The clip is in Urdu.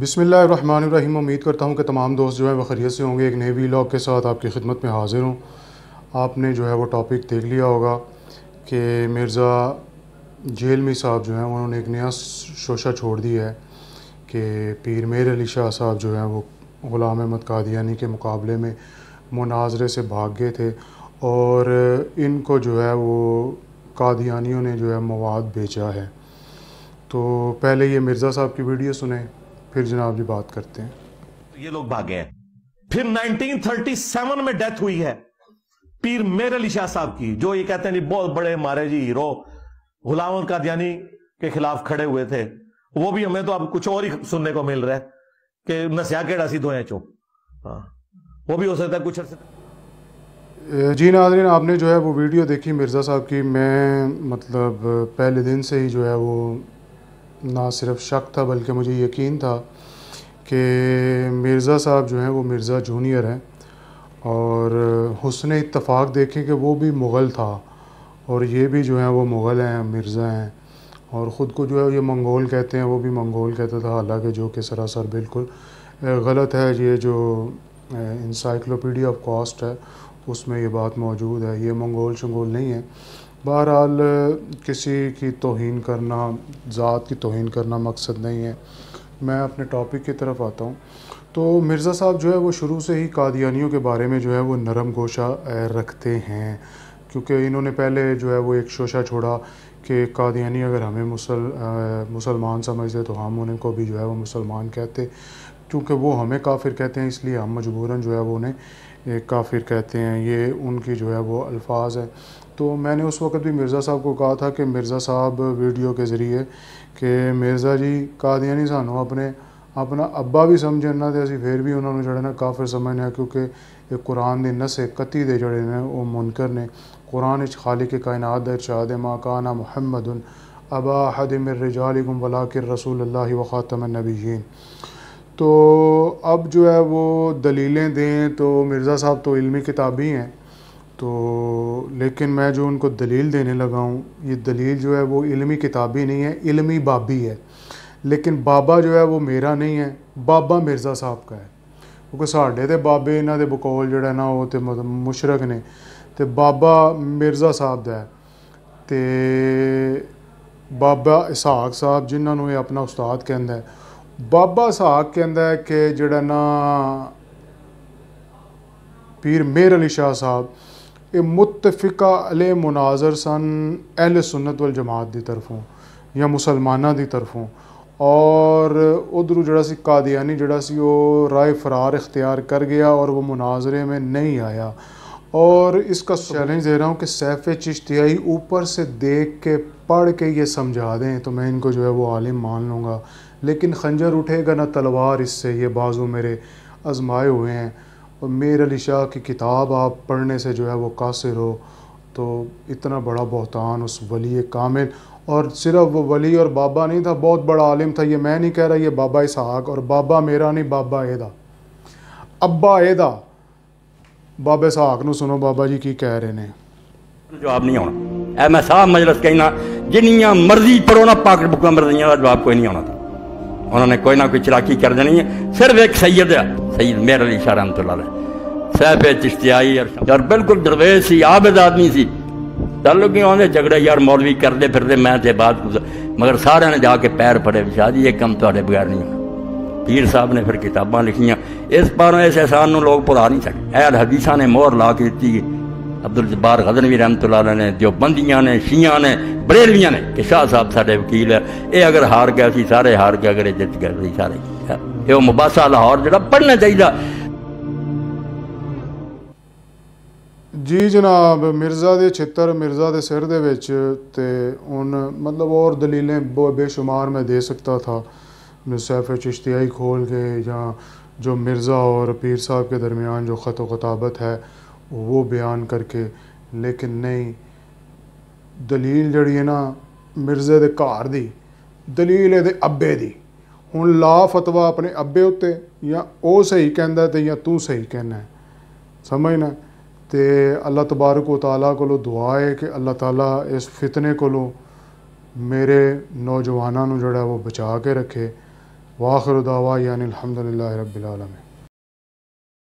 بسم اللہ الرحمن الرحیم۔ امید کرتا ہوں کہ تمام دوست جو ہیں وہ خیریت سے ہوں گے۔ ایک نئے ویلاگ کے ساتھ آپ کی خدمت میں حاضر ہوں۔ آپ نے جو ہے وہ ٹاپک دیکھ لیا ہوگا کہ مرزا جیلمی صاحب جو ہیں انہوں نے ایک نیا شوشہ چھوڑ دیا ہے کہ پیر میر علی شاہ صاحب جو ہیں وہ غلام احمد قادیانی کے مقابلے میں مناظرے سے بھاگ گئے تھے اور ان کو جو ہے وہ قادیانیوں نے جو ہے مواد بیچا ہے۔ تو پہلے یہ مرزا صاحب کی ویڈیو سنیں، پھر جناب جی بات کرتے ہیں۔ یہ لوگ بھاگے ہیں۔ پھر 1937 میں ڈیتھ ہوئی ہے پیر میر علی شاہ صاحب کی، جو یہ کہتے ہیں جی بہت بڑے ہمارے جی ہیرو غلام احمد قادیانی کے خلاف کھڑے ہوئے تھے۔ وہ بھی ہمیں تو اب کچھ اور ہی سننے کو مل رہا ہے کہ نسیا کیڑا سی دھوئیں چو، وہ بھی ہو سکتا ہے کچھ عرصے۔ جی ناظرین، آپ نے جو ہے وہ ویڈیو دیکھی مرزا صاحب کی۔ میں مطلب پہلے دن سے ہی جو ہے وہ نہ صرف شک تھا بلکہ مجھے یقین تھا کہ مرزا صاحب جو ہیں وہ مرزا جونیئر ہیں، اور حسن اتفاق دیکھیں کہ وہ بھی مغل تھا اور یہ بھی جو ہیں وہ مغل ہیں، مرزا ہیں، اور خود کو جو ہے یہ منگول کہتے ہیں، وہ بھی منگول کہتا تھا، حالانکہ جو کہ سراسر بالکل غلط ہے۔ یہ جو انسائکلوپیڈیا آف کاسٹ ہے اس میں یہ بات موجود ہے، یہ منگول شنگول نہیں ہے۔ بہرحال کسی کی توہین کرنا، ذات کی توہین کرنا مقصد نہیں ہے۔ میں اپنے ٹاپک کی طرف آتا ہوں۔ تو مرزا صاحب جو ہے وہ شروع سے ہی قادیانیوں کے بارے میں جو ہے وہ نرم گوشہ رکھتے ہیں، کیونکہ انہوں نے پہلے جو ہے وہ ایک شوشہ چھوڑا کہ قادیانی اگر ہمیں مسلمان سمجھتے تو ہم ان کو بھی جو ہے وہ مسلمان کہتے، کیونکہ وہ ہمیں کافر کہتے ہیں اس لیے ہم مجبوراً جو ہے وہ انہیں کافر کہتے ہیں۔ یہ ان کی جو ہے وہ الفاظ ہیں۔ تو میں نے اس وقت بھی مرزا صاحب کو کہا تھا کہ مرزا صاحب ویڈیو کے ذریعے کہ مرزا جی قادیانی سانو اپنا ابا بھی سمجھن نہ تے اسی پھر بھی انہوں نے جڑے نا کافر سمجھنا، کیونکہ یہ قرآن دے نسے قطعی دے جڑے نے وہ منکر نے۔ قرآن وچ خالق کائنات دا ارشاد ہے ما کان محمد ابا احد من رجالکم ولکن رسول اللہ وخاتم النبیین۔ تو اب جو ہے وہ دلیلیں دیں تو مرزا صاحب تو علمی کتابی ہیں، تو لیکن میں جو ان کو دلیل دینے لگا ہوں، یہ دلیل جو ہے وہ علمی کتابی نہیں ہے، علمی بابی ہے۔ لیکن بابا جو ہے وہ میرا نہیں ہے، بابا مرزا صاحب کا ہے، کیونکہ ساڈے تے بابے انہاں دے بقول جڑا نا وہ تے مشرک نے، تے بابا مرزا صاحب دا ہے۔ تے بابا اسحاق صاحب جنہاں نوں یہ اپنا استاد کہندا ہے، بابا اسحاق کہندا ہے کہ جڑا نا پیر میر علی شاہ صاحب یہ متفقہ علیہ مناظر سن اہل سنت والجماعت دی طرفوں یا مسلمانہ دی طرفوں، اور ادھر جڑا سی قادیانی جڑا سی وہ رائے فرار اختیار کر گیا اور وہ مناظرے میں نہیں آیا۔ اور اس کا چیلنج دے رہا ہوں کہ سیف چشتیائی اوپر سے دیکھ کے پڑھ کے یہ سمجھا دیں تو میں ان کو جو ہے وہ عالم مان لوں گا، لیکن خنجر اٹھے گا نہ تلوار اس سے، یہ بازو میرے آزمائے ہوئے ہیں۔ اور میر علی شاہ کی کتاب آپ پڑھنے سے جو ہے وہ قاصر ہو تو اتنا بڑا بہتان اس ولی کامل، اور صرف وہ ولی اور بابا نہیں تھا، بہت بڑا عالم تھا۔ یہ میں نہیں کہہ رہا، یہ بابا اسحاق، اور بابا میرا نہیں، بابا ایدا، ابا ایدا، بابا اسحاق نو سنو بابا جی کی کہہ رہے ہیں۔ جواب نہیں ہونا، اے میں صاحب مجلس کہنا جنیاں مرضی پڑھو نا پاک بکاں مرضیاں کا جواب کوئی نہیں ہونا تھا، انہوں نے کوئی نہ کوئی چلاکی کر دینی ہے۔ صرف ایک سید ہے، سید میر علی شاہ رحمۃ اللہ علیہ، سیف چشتیائی، اور بالکل درویش سی، عابد آدمی سی۔ تعلق نہیں ہونے جھگڑے یار مولوی کرتے پھرتے میں تے بات، مگر سارے نے جا کے پیر پڑے شاہ جی یہ کم تہاڈے بغیر نہیں ہونا۔ پیر صاحب نے پھر کتاباں لکھیاں، اس پاروں اس احسان نو لوگ بھلا نہیں سکتے۔ اہل حدیثاں نے مہر لا کے دیتی، عبدالجبار غزنوی رحمۃ اللہ علیہ نے، دیوبندیاں نے، شیعہ نے، بریلویاں نے کہ شاہ صاحب ساڈے وکیل ہے، یہ اگر ہار گیا سی سارے ہار گیا، اگر یہ جت گیا سی سارے۔ یہ مباحثہ لاہور جڑا پڑھنا چاہیے۔ جی جناب، مرزا دے چھتر مرزا دے سر دے وچ تے ان مطلب اور دلیلیں بے شمار میں دے سکتا تھا، سیف چشتیائی کھول کے، یا جو مرزا اور پیر صاحب کے درمیان جو خط و خطابت ہے وہ بیان کر کے، لیکن نہیں، دلیل جڑی ہے نا مرزے دے گھر دی، دلیل ہے دے ابے دی۔ ہن لا فتویٰ اپنے ابے اتے، یا او صحیح کہندا تے یا تو صحیح کہنا ہے، سمجھنا۔ تے اللہ تبارک و تعالیٰ کو دعا ہے کہ اللہ تعالیٰ اس فتنے کو میرے نوجوانوں نو جڑا وہ بچا کے رکھے، وآخر دعوانا الحمدللہ رب العالمین.